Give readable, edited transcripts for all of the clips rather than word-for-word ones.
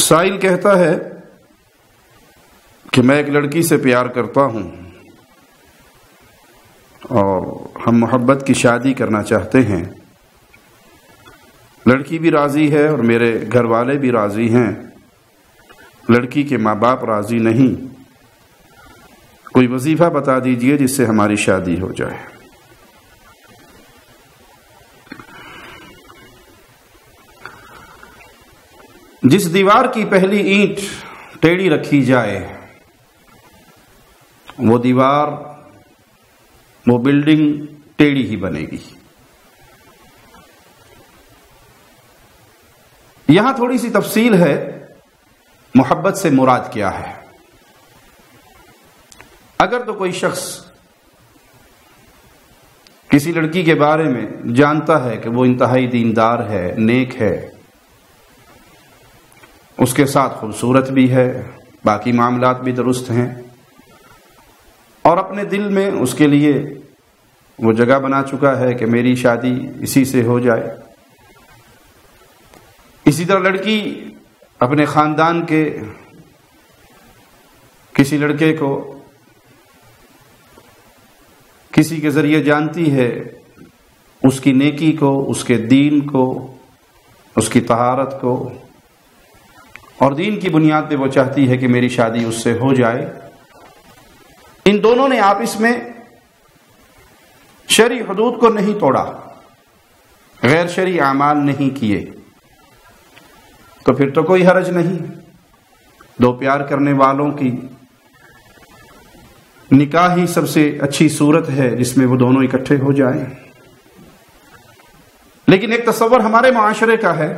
سائل کہتا ہے کہ میں ایک لڑکی سے پیار کرتا ہوں اور ہم محبت کی شادی کرنا چاہتے ہیں. لڑکی بھی راضی ہے اور میرے گھر والے بھی راضی ہیں. لڑکی کے ماں باپ راضی نہیں. کوئی وظیفہ بتا دیجئے جس سے ہماری شادی ہو جائے. جس دیوار کی پہلی اینٹ ٹیڑھی رکھی جائے وہ دیوار، وہ بلڈنگ ٹیڑھی ہی بنے گی. یہاں تھوڑی سی تفصیل ہے. محبت سے مراد کیا ہے؟ اگر تو کوئی شخص کسی لڑکی کے بارے میں جانتا ہے کہ وہ انتہائی دیندار ہے، نیک ہے، اس کے ساتھ خوبصورت بھی ہے، باقی معاملات بھی درست ہیں، اور اپنے دل میں اس کے لیے وہ جگہ بنا چکا ہے کہ میری شادی اسی سے ہو جائے. اسی طرح لڑکی اپنے خاندان کے کسی لڑکے کو کسی کے ذریعے جانتی ہے، اس کی نیکی کو، اس کے دین کو، اس کی طہارت کو، اور دین کی بنیاد پہ وہ چاہتی ہے کہ میری شادی اس سے ہو جائے. ان دونوں نے آپس میں شرعی حدود کو نہیں توڑا، غیر شرعی اعمال نہیں کیے، تو پھر تو کوئی حرج نہیں. دو پیار کرنے والوں کی نکاح ہی سب سے اچھی صورت ہے جس میں وہ دونوں اکٹھے ہو جائیں. لیکن ایک تصور ہمارے معاشرے کا ہے،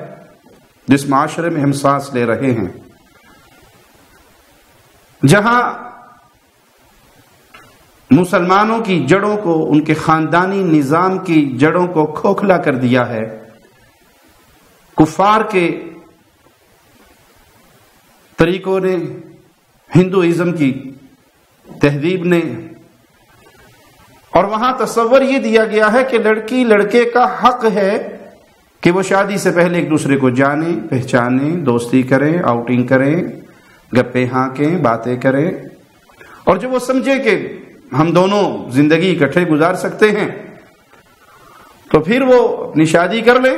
جس معاشرے میں ہم سانس لے رہے ہیں، جہاں مسلمانوں کی جڑوں کو، ان کے خاندانی نظام کی جڑوں کو کھوکھلا کر دیا ہے. کفار کے طریقوں نے، ہندوازم کی تہذیب نے، اور وہاں تصور یہ دیا گیا ہے کہ لڑکی لڑکے کا حق ہے کہ وہ شادی سے پہلے ایک دوسرے کو جانے، پہچانے، دوستی کریں، آؤٹنگ کریں، گپے ہانکیں، باتیں کریں، اور جب وہ سمجھے کہ ہم دونوں زندگی اکٹھے گزار سکتے ہیں تو پھر وہ اپنی شادی کر لیں.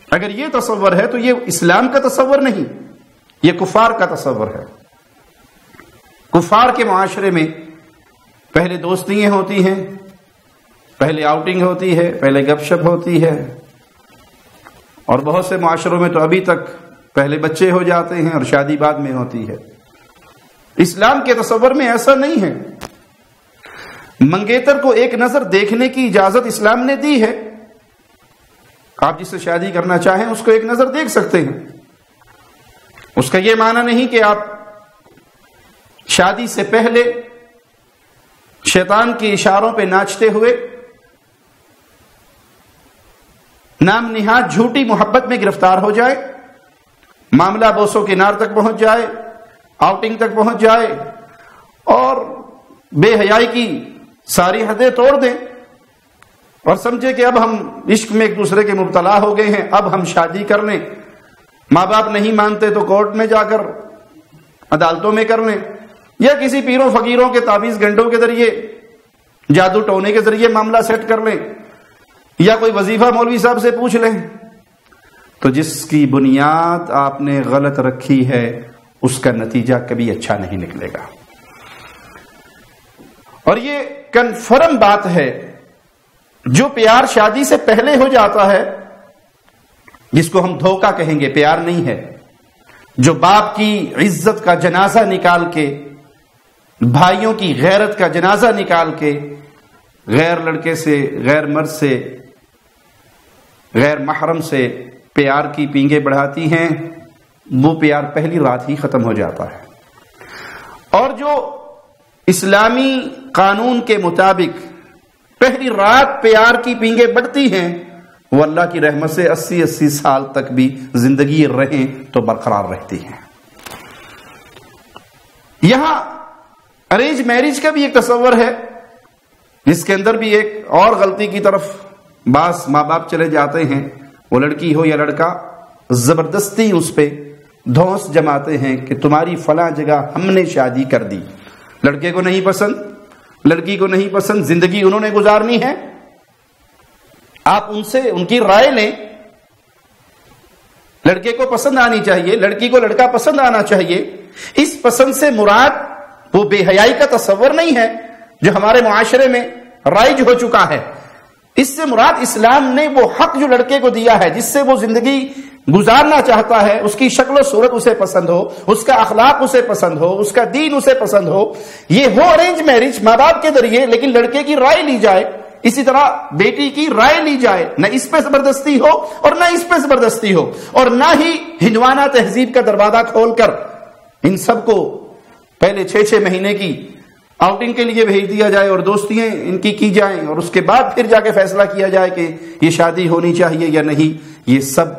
اگر یہ تصور ہے تو یہ اسلام کا تصور نہیں، یہ کفار کا تصور ہے. کفار کے معاشرے میں پہلے دوستیاں ہوتی ہیں، پہلے آؤٹنگ ہوتی ہے، پہلے گپ شپ ہوتی ہے، اور بہت سے معاشروں میں تو ابھی تک پہلے بچے ہو جاتے ہیں اور شادی بعد میں ہوتی ہے. اسلام کے تصور میں ایسا نہیں ہے. منگیتر کو ایک نظر دیکھنے کی اجازت اسلام نے دی ہے. آپ جس سے شادی کرنا چاہیں اس کو ایک نظر دیکھ سکتے ہیں. اس کا یہ معنی نہیں کہ آپ شادی سے پہلے شیطان کے اشاروں پہ ناچتے ہوئے نام نہاد جھوٹی محبت میں گرفتار ہو جائے، معاملہ بوسوں کے نار تک پہنچ جائے، آؤٹنگ تک پہنچ جائے، اور بے حیائی کی ساری حدیں توڑ دیں اور سمجھے کہ اب ہم عشق میں ایک دوسرے کے مبتلا ہو گئے ہیں، اب ہم شادی کر لیں. ماں باپ نہیں مانتے تو کورٹ میں جا کر، عدالتوں میں کر لیں، یا کسی پیروں فقیروں کے تعویذ گھنٹوں کے ذریعے، جادو ٹونے کے ذریعے معاملہ سیٹ کر لیں، یا کوئی وظیفہ مولوی صاحب سے پوچھ لیں. تو جس کی بنیاد آپ نے غلط رکھی ہے اس کا نتیجہ کبھی اچھا نہیں نکلے گا. اور یہ کنفرم بات ہے، جو پیار شادی سے پہلے ہو جاتا ہے، جس کو ہم دھوکہ کہیں گے، پیار نہیں ہے. جو باپ کی عزت کا جنازہ نکال کے، بھائیوں کی غیرت کا جنازہ نکال کے، غیر لڑکے سے، غیر مرد سے، غیر محرم سے پیار کی پینگیں بڑھاتی ہیں، وہ پیار پہلی رات ہی ختم ہو جاتا ہے. اور جو اسلامی قانون کے مطابق پہلی رات پیار کی پینگیں بڑھتی ہیں، وہ اللہ کی رحمت سے 80 سال تک بھی زندگی رہیں تو برقرار رہتی ہیں. یہاں ارینج میرج کا بھی ایک تصور ہے، جس کے اندر بھی ایک اور غلطی کی طرف بعض ماں باپ چلے جاتے ہیں. وہ لڑکی ہو یا لڑکا، زبردستی اس پہ دھوس جماتے ہیں کہ تمہاری فلاں جگہ ہم نے شادی کر دی. لڑکے کو نہیں پسند, لڑکی کو نہیں پسند, زندگی انہوں نے گزارنی ہے. آپ ان سے ان کی رائے لیں. لڑکے کو پسند آنی چاہیے, لڑکی کو لڑکا پسند آنا چاہیے. اس پسند سے مراد وہ بے حیائی کا تصور نہیں ہے جو ہمارے معاشرے میں رائج ہو چکا ہے. اس سے مراد اسلام نے وہ حق جو لڑکے کو دیا ہے, جس سے وہ زندگی گزارنا چاہتا ہے, اس کی شکل و صورت اسے پسند ہو, اس کا اخلاق اسے پسند ہو, اس کا دین اسے پسند ہو. یہ ہو ارینج میرج ماں باپ کے ذریعے, لیکن لڑکے کی رائے لی جائے. اسی طرح بیٹی کی رائے لی جائے, نہ اس پہ زبردستی ہو اور نہ اس پہ زبردستی ہو, اور نہ ہی ہندوانہ تہذیب کا دروازہ کھول کر ان سب کو پہلے 6 مہینے کی آؤٹنگ کے لیے بھیج دیا جائے اور دوستیاں ان کی جائیں, اور اس کے بعد پھر جا کے فیصلہ کیا جائے کہ یہ شادی ہونی چاہیے یا نہیں. یہ سب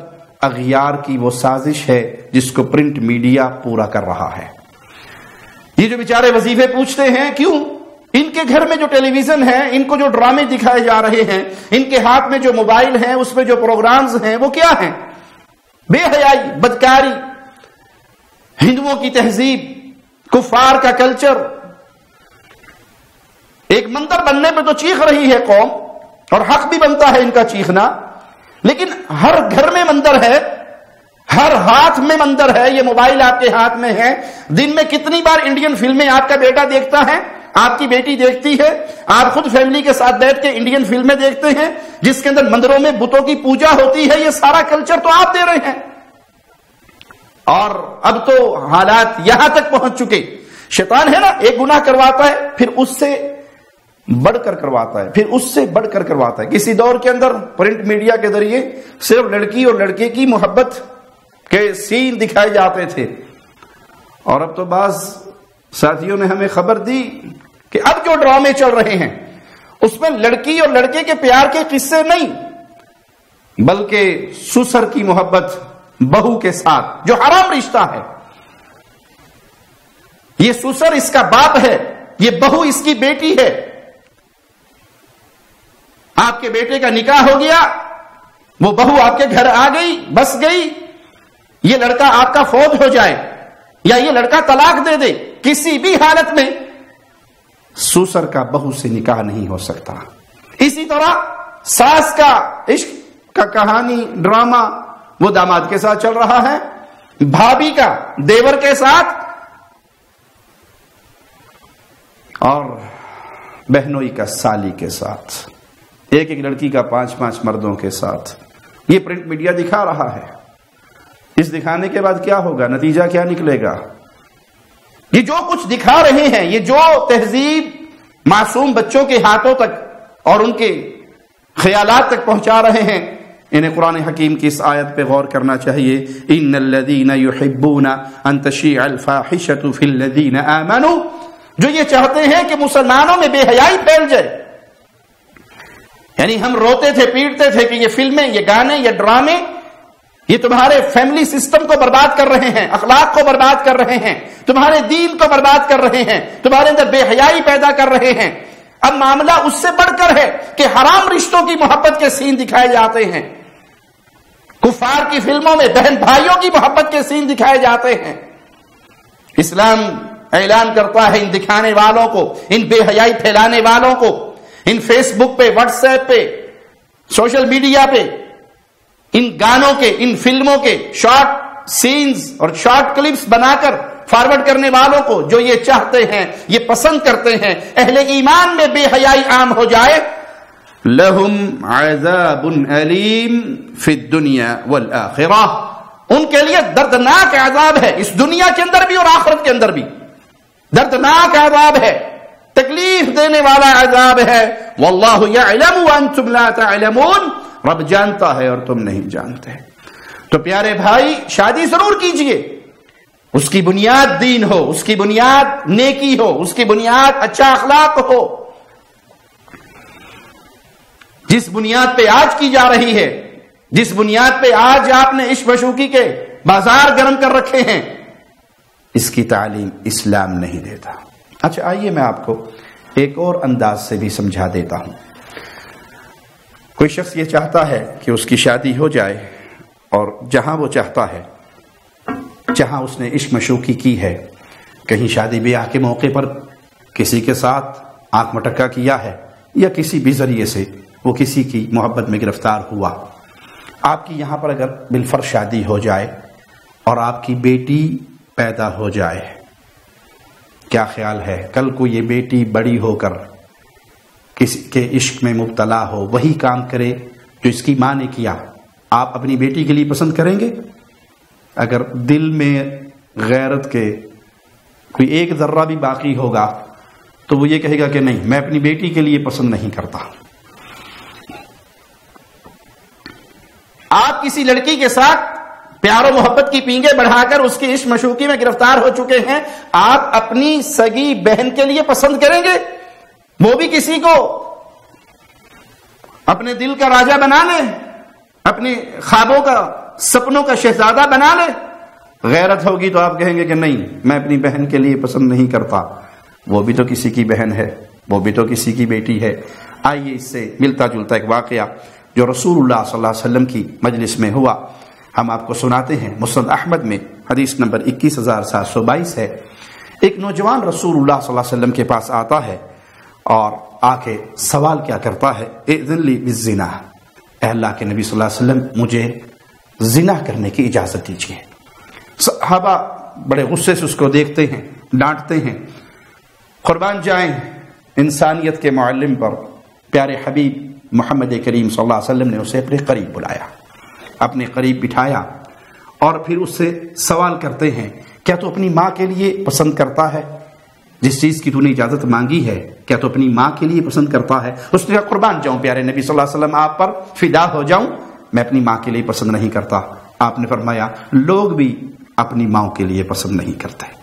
اغیار کی وہ سازش ہے جس کو پرنٹ میڈیا پورا کر رہا ہے. یہ جو بیچارے وظیفے پوچھتے ہیں, کیوں؟ ان کے گھر میں جو ٹیلی ویژن ہے, ان کو جو ڈرامے دکھائے جا رہے ہیں, ان کے ہاتھ میں جو موبائل ہیں, اس میں جو پروگرامز ہیں, وہ کیا ہیں؟ بے حیائی, بدکاری, ہندوؤں کی تہذیب, کفار کا کلچر. ایک مندر بننے پہ تو چیخ رہی ہے قوم, اور حق بھی بنتا ہے ان کا چیخنا, لیکن ہر گھر میں مندر ہے, ہر ہاتھ میں مندر ہے. یہ موبائل آپ کے ہاتھ میں ہے. دن میں کتنی بار انڈین فلمیں آپ کا بیٹا دیکھتا ہے, آپ کی بیٹی دیکھتی ہے, آپ خود فیملی کے ساتھ بیٹھ کے انڈین فلمیں دیکھتے ہیں جس کے اندر مندروں میں بتوں کی پوجا ہوتی ہے. یہ سارا کلچر تو آپ دے رہے ہیں. اور اب تو حالات یہاں تک پہنچ چکے, شیطان ہے نا, ایک گناہ کرواتا ہے, پھر اس سے بڑھ کر کرواتا ہے, پھر اس سے بڑھ کر کرواتا ہے. کسی دور کے اندر پرنٹ میڈیا کے ذریعے صرف لڑکی اور لڑکے کی محبت کے سین دکھائے جاتے تھے, اور اب تو بعض ساتھیوں نے ہمیں خبر دی کہ اب جو ڈرامے چل رہے ہیں اس میں لڑکی اور لڑکے کے پیار کے قصے نہیں, بلکہ سسر کی محبت بہو کے ساتھ, جو حرام رشتہ ہے. یہ سسر اس کا باپ ہے, یہ بہو اس کی بیٹی ہے. آپ کے بیٹے کا نکاح ہو گیا, وہ بہو آپ کے گھر آ گئی, بس گئی. یہ لڑکا آپ کا فوت ہو جائے یا یہ لڑکا طلاق دے دے, کسی بھی حالت میں سسر کا بہو سے نکاح نہیں ہو سکتا. اسی طرح ساس کا عشق کا کہانی ڈرامہ وہ داماد کے ساتھ چل رہا ہے, بھابھی کا دیور کے ساتھ, اور بہنوئی کا سالی کے ساتھ, ایک لڑکی کا 5 مردوں کے ساتھ. یہ پرنٹ میڈیا دکھا رہا ہے. اس دکھانے کے بعد کیا ہوگا, نتیجہ کیا نکلے گا؟ یہ جو کچھ دکھا رہے ہیں, یہ جو تہذیب معصوم بچوں کے ہاتھوں تک اور ان کے خیالات تک پہنچا رہے ہیں, انہیں قرآن حکیم کی اس آیت پہ غور کرنا چاہیے. ان الذین یحبون ان تشیع الفاحشۃ فی الذین آمنوا, جو یہ چاہتے ہیں کہ مسلمانوں میں بے حیائی پھیل جائے. یعنی ہم روتے تھے, پیٹتے تھے کہ یہ فلمیں, یہ گانے, یہ ڈرامے, یہ تمہارے فیملی سسٹم کو برباد کر رہے ہیں, اخلاق کو برباد کر رہے ہیں, تمہارے دین کو برباد کر رہے ہیں, تمہارے اندر بے حیائی پیدا کر رہے ہیں. اب معاملہ اس سے بڑھ کر ہے کہ حرام رشتوں کی محبت کے سین دکھائے جاتے ہیں. کفار کی فلموں میں بہن بھائیوں کی محبت کے سین دکھائے جاتے ہیں. اسلام اعلان کرتا ہے ان دکھانے والوں کو, ان بے حیائی پھیلانے والوں کو, ان فیس بک پہ, واٹس ایپ پہ, سوشل میڈیا پہ, ان گانوں کے, ان فلموں کے شارٹ سینز اور شارٹ کلپس بنا کر فارورڈ کرنے والوں کو, جو یہ چاہتے ہیں, یہ پسند کرتے ہیں اہل ایمان میں بے حیائی عام ہو جائے, لہم عذاب علیم فی الدنیا والآخرہ, ان کے لیے دردناک عذاب ہے, اس دنیا کے اندر بھی اور آخرت کے اندر بھی دردناک عذاب ہے, تکلیف دینے والا عذاب ہے. واللہ یعلم وانتم لا تعلمون, رب جانتا ہے اور تم نہیں جانتے. تو پیارے بھائی, شادی ضرور کیجئے, اس کی بنیاد دین ہو, اس کی بنیاد نیکی ہو, اس کی بنیاد اچھا اخلاق ہو. جس بنیاد پہ آج کی جا رہی ہے, جس بنیاد پہ آج آپ نے عشق و شوقی کے بازار گرم کر رکھے ہیں, اس کی تعلیم اسلام نہیں دیتا. اچھا آئیے میں آپ کو ایک اور انداز سے بھی سمجھا دیتا ہوں. کوئی شخص یہ چاہتا ہے کہ اس کی شادی ہو جائے, اور جہاں وہ چاہتا ہے جہاں اس نے عشق مشوقی کی ہے، کہیں شادی بیاہ کے موقع پر کسی کے ساتھ آنکھ مٹکا کیا ہے، یا کسی بھی ذریعے سے وہ کسی کی محبت میں گرفتار ہوا، آپ کی یہاں پر اگر بالفرض شادی ہو جائے اور آپ کی بیٹی پیدا ہو جائے، کیا خیال ہے کل کو یہ بیٹی بڑی ہو کر کسی کے عشق میں مبتلا ہو، وہی کام کرے جو اس کی ماں نے کیا، آپ اپنی بیٹی کے لیے پسند کریں گے؟ اگر دل میں غیرت کے کوئی ایک ذرہ بھی باقی ہوگا تو وہ یہ کہے گا کہ نہیں، میں اپنی بیٹی کے لیے پسند نہیں کرتا۔ آپ کسی لڑکی کے ساتھ پیار و محبت کی پینگے بڑھا کر اس کی عشق مشوقی میں گرفتار ہو چکے ہیں، آپ اپنی سگی بہن کے لیے پسند کریں گے؟ وہ بھی کسی کو اپنے دل کا راجا بنا لے، اپنے خوابوں کا سپنوں کا شہزادہ بنا لے؟ غیرت ہوگی تو آپ کہیں گے کہ نہیں، میں اپنی بہن کے لیے پسند نہیں کرتا، وہ بھی تو کسی کی بہن ہے، وہ بھی تو کسی کی بیٹی ہے۔ آئیے اس سے ملتا جلتا ایک واقعہ جو رسول اللہ صلی اللہ علیہ وسلم کی مجلس میں ہوا ہم آپ کو سناتے ہیں۔ مسند احمد میں حدیث نمبر 21722 ہے۔ ایک نوجوان رسول اللہ صلی اللہ علیہ وسلم کے پاس آتا ہے اور آ کے سوال کیا کرتا ہے، اذن لی بالزنا، اے اللہ کے نبی صلی اللہ علیہ وسلم مجھے زنا کرنے کی اجازت دیجیے۔ صحابہ بڑے غصے سے اس کو دیکھتے ہیں، ڈانٹتے ہیں۔ قربان جائیں انسانیت کے معلم پر، پیارے حبیب محمد کریم صلی اللہ علیہ وسلم نے اسے اپنے قریب بلایا، اپنے قریب بٹھایا اور پھر اس سے سوال کرتے ہیں، کیا تو اپنی ماں کے لیے پسند کرتا ہے؟ جس چیز کی تو نے اجازت مانگی ہے کیا تو اپنی ماں کے لیے پسند کرتا ہے؟ اس نے کہا قربان جاؤں پیارے نبی صلی اللہ علیہ وسلم، آپ پر فدا ہو جاؤں، میں اپنی ماں کے لیے پسند نہیں کرتا۔ آپ نے فرمایا لوگ بھی اپنی ماں کے لیے پسند نہیں کرتے۔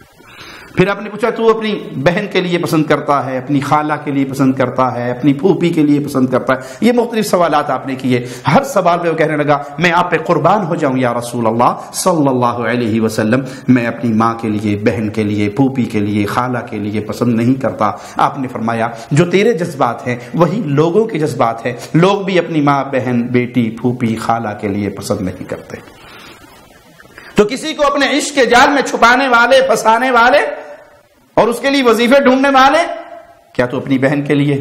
پھر آپ نے پوچھا تو اپنی بہن کے لیے پسند کرتا ہے، اپنی خالہ کے لیے پسند کرتا ہے، اپنی پھوپھی کے لیے پسند کرتا ہے؟ یہ مختلف سوالات آپ نے کیے۔ ہر سوال پہ وہ کہنے لگا میں آپ پہ قربان ہو جاؤں یا رسول اللہ صلی اللہ علیہ وسلم، میں اپنی ماں کے لیے، بہن کے لیے، پھوپھی کے لیے، خالہ کے لیے پسند نہیں کرتا۔ آپ نے فرمایا جو تیرے جذبات ہیں وہی لوگوں کے جذبات ہیں، لوگ بھی اپنی ماں، بہن، بیٹی، پھوپھی، خالہ کے لیے پسند نہیں کرتے۔ تو کسی کو اپنے عشق کے جال میں چھپانے والے، پھنسانے والے اور اس کے لیے وظیفے ڈھونڈنے والے، کیا تو اپنی بہن کے لیے،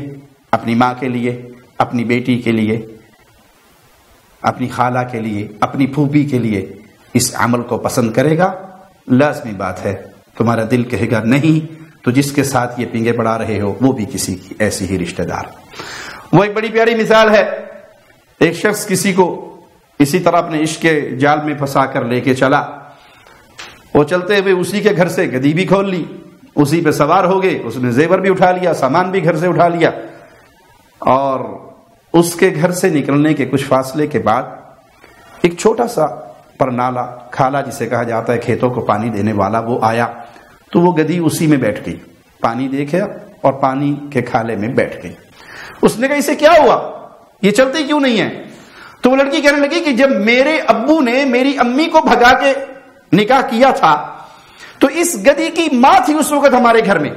اپنی ماں کے لیے، اپنی بیٹی کے لیے، اپنی خالہ کے لیے، اپنی پھوپھی کے لیے اس عمل کو پسند کرے گا؟ لازمی بات ہے تمہارا دل کہے گا نہیں، تو جس کے ساتھ یہ پنگے بڑھا رہے ہو وہ بھی کسی کی ایسی ہی رشتہ دار۔ وہ ایک بڑی پیاری مثال ہے، ایک شخص کسی کو اسی طرح اپنے عشق کے جال میں پھنسا کر لے کے چلا، وہ چلتے ہوئے اسی کے گھر سے گدی بھی کھول لی، اسی پہ سوار ہو گئے، اس نے زیور بھی اٹھا لیا، سامان بھی گھر سے اٹھا لیا، اور اس کے گھر سے نکلنے کے کچھ فاصلے کے بعد ایک چھوٹا سا پرنالا، کھالا جسے کہا جاتا ہے، کھیتوں کو پانی دینے والا، وہ آیا تو وہ گدی اسی میں بیٹھ گئی، پانی دیکھا اور پانی کے کھالے میں بیٹھ گئی۔ اس نے کہا اسے کیا ہوا، یہ چلتی کیوں نہیں ہے؟ تو وہ لڑکی کہنے لگی کہ جب میرے ابو نے میری امی کو بھگا کے نکاح کیا تھا تو اس گدی کی ماں تھی اس وقت ہمارے گھر میں،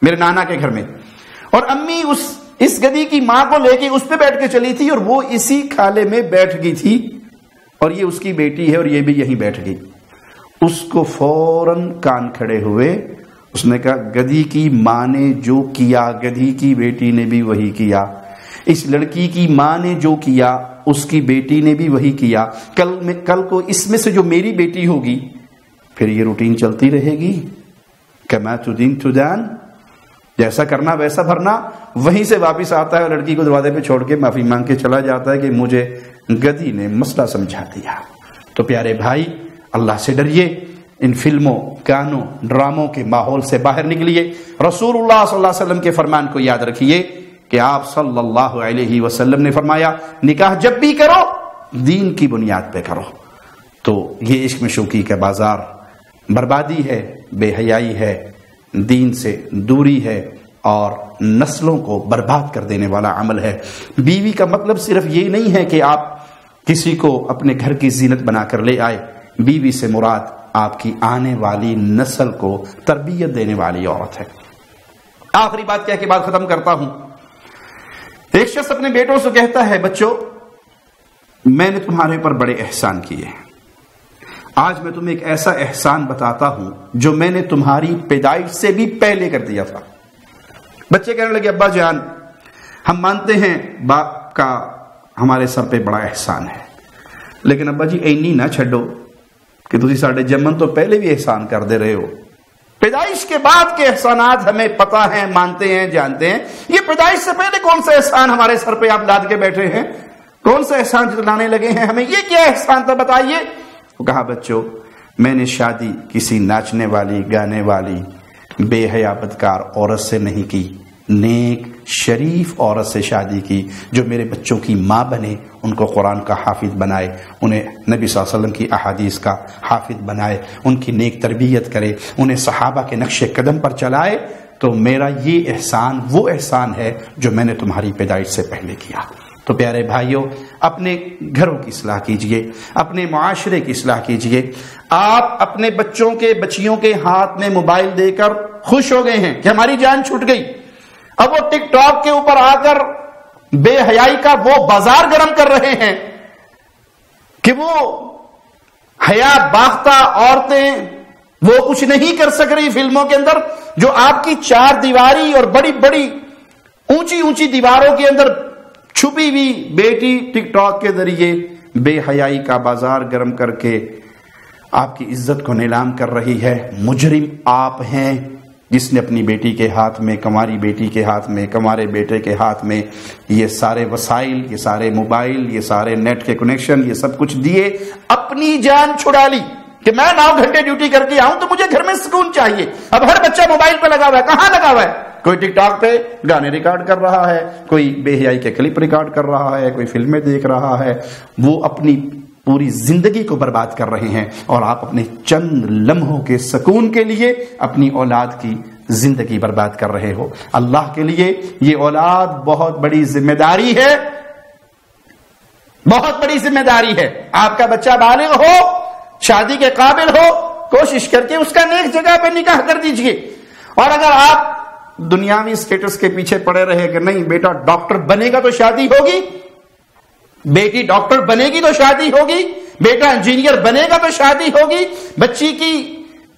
میرے نانا کے گھر میں، اور امی اس گدی کی ماں کو لے کے اس پہ بیٹھ کے چلی تھی اور وہ اسی کھالے میں بیٹھ گئی تھی، اور یہ اس کی بیٹی ہے اور یہ بھی یہیں بیٹھ گئی۔ اس کو فوراً کان کھڑے ہوئے، اس نے کہا گدی کی ماں نے جو کیا گدھی کی بیٹی نے بھی وہی کیا، اس لڑکی کی ماں نے جو کیا اس کی بیٹی نے بھی وہی کیا، کل کو اس میں سے جو میری بیٹی ہوگی پھر یہ روٹین چلتی رہے گی، کما تدین تدان، جیسا کرنا ویسا بھرنا۔ وہیں سے واپس آتا ہے اور لڑکی کو دروازے پہ چھوڑ کے معافی مانگ کے چلا جاتا ہے کہ مجھے گدی نے مسئلہ سمجھا دیا۔ تو پیارے بھائی اللہ سے ڈریے، ان فلموں، گانوں، ڈراموں کے ماحول سے باہر نکلیے، رسول اللہ صلی اللہ علیہ وسلم کے فرمان کو یاد رکھیے کہ آپ صلی اللہ علیہ وسلم نے فرمایا نکاح جب بھی کرو دین کی بنیاد پہ کرو۔ تو یہ عشق مشوقی کا بازار بربادی ہے، بے حیائی ہے، دین سے دوری ہے اور نسلوں کو برباد کر دینے والا عمل ہے۔ بیوی کا مطلب صرف یہ نہیں ہے کہ آپ کسی کو اپنے گھر کی زینت بنا کر لے آئے، بیوی سے مراد آپ کی آنے والی نسل کو تربیت دینے والی عورت ہے۔ آخری بات کہہ کے بات ختم کرتا ہوں۔ ایک شخص اپنے بیٹوں سے کہتا ہے بچوں میں نے تمہارے پر بڑے احسان کیے، آج میں تمہیں ایک ایسا احسان بتاتا ہوں جو میں نے تمہاری پیدائش سے بھی پہلے کر دیا تھا۔ بچے کہنے لگے ابا جان ہم مانتے ہیں باپ کا ہمارے سر پہ بڑا احسان ہے، لیکن ابا جی اینی نہ چھڈو کہ تسی ساڈے جمن تو پہلے بھی احسان کر دے رہے ہو۔ پیدائش کے بعد کے احسانات ہمیں پتہ ہیں، مانتے ہیں، جانتے ہیں، یہ پیدائش سے پہلے کون سا احسان ہمارے سر پہ آپ لاد کے بیٹھے ہیں؟ کون سا احسان جتلانے لگے ہیں ہمیں؟ یہ کیا احسان تھا بتائیے؟ وہ کہا بچوں میں نے شادی کسی ناچنے والی، گانے والی، بے حیا بدکار عورت سے نہیں کی، نیک شریف عورت سے شادی کی جو میرے بچوں کی ماں بنے، ان کو قرآن کا حافظ بنائے، انہیں نبی صلی اللہ علیہ وسلم کی احادیث کا حافظ بنائے، ان کی نیک تربیت کرے، انہیں صحابہ کے نقش قدم پر چلائے، تو میرا یہ احسان وہ احسان ہے جو میں نے تمہاری پیدائش سے پہلے کیا۔ تو پیارے بھائیوں، اپنے گھروں کی اصلاح کیجئے، اپنے معاشرے کی اصلاح کیجئے۔ آپ اپنے بچوں کے بچیوں کے ہاتھ میں موبائل دے کر خوش ہو گئے ہیں کہ ہماری جان چھوٹ گئی، اب وہ ٹک ٹاک کے اوپر آ کر بے حیائی کا وہ بازار گرم کر رہے ہیں کہ وہ حیا باختہ عورتیں وہ کچھ نہیں کر سک رہی فلموں کے اندر، جو آپ کی چار دیواری اور بڑی بڑی اونچی اونچی دیواروں کے اندر چھپی ہوئی بیٹی ٹک ٹاک کے ذریعے بے حیائی کا بازار گرم کر کے آپ کی عزت کو نیلام کر رہی ہے۔ مجرم آپ ہیں جس نے اپنی بیٹی کے ہاتھ میں، کماری بیٹی کے ہاتھ میں، کمارے بیٹے کے ہاتھ میں یہ سارے وسائل، یہ سارے موبائل، یہ سارے نیٹ کے کنیکشن، یہ سب کچھ دیے، اپنی جان چھڑا لی کہ میں 9 گھنٹے ڈیوٹی کر کے آؤں تو مجھے گھر میں سکون چاہیے۔ اب ہر بچہ موبائل پہ لگا ہوا ہے، کہاں لگا ہوا ہے؟ کوئی ٹک ٹاک پہ گانے ریکارڈ کر رہا ہے، کوئی بے حیائی کے کلپ ریکارڈ کر رہا ہے، کوئی فلمیں دیکھ رہا ہے، وہ اپنی پوری زندگی کو برباد کر رہے ہیں، اور آپ اپنے چند لمحوں کے سکون کے لیے اپنی اولاد کی زندگی برباد کر رہے ہو۔ اللہ کے لیے یہ اولاد بہت بڑی ذمہ داری ہے، بہت بڑی ذمہ داری ہے۔ آپ کا بچہ بالغ ہو، شادی کے قابل ہو، کوشش کر کے اس کا نیک جگہ پہ نکاح کر دیجئے۔ اور اگر آپ دنیاوی سٹیٹس کے پیچھے پڑے رہے کہ نہیں بیٹا ڈاکٹر بنے گا تو شادی ہوگی، بیٹی ڈاکٹر بنے گی تو شادی ہوگی، بیٹا انجینئر بنے گا تو شادی ہوگی، بچی کی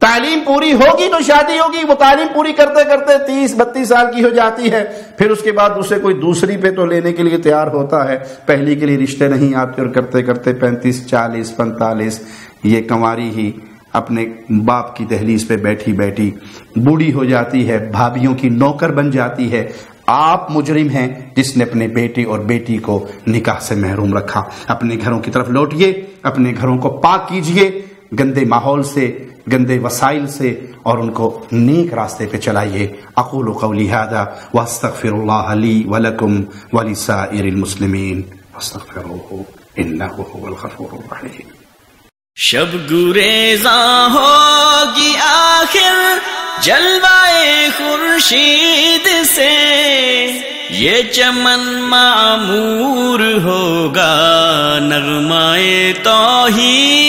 تعلیم پوری ہوگی تو شادی ہوگی، وہ تعلیم پوری کرتے کرتے 30-32 سال کی ہو جاتی ہے، پھر اس کے بعد اسے کوئی دوسری پہ تو لینے کے لیے تیار ہوتا ہے، پہلی کے لیے رشتے نہیں آتے، اور کرتے کرتے 35, 40, 45 یہ کنواری ہی اپنے باپ کی دہلیز پہ بیٹھی بیٹھی بوڑھی ہو جاتی ہے، بھابھیوں کی نوکر بن جاتی ہے۔ آپ مجرم ہیں جس نے اپنے بیٹے اور بیٹی کو نکاح سے محروم رکھا۔ اپنے گھروں کی طرف لوٹئے، اپنے گھروں کو پاک کیجئے گندے ماحول سے، گندے وسائل سے، اور ان کو نیک راستے پہ چلائیے۔ اقول قولی ھذا واستغفر اللہ لی ولکم ولسائر المسلمین فاستغفروہ انہ ھو الغفور الرحیم۔ شب گریزاں ہوگی آخر جلوائے خورشید سے، یہ چمن معمور ہوگا نغمائے توحید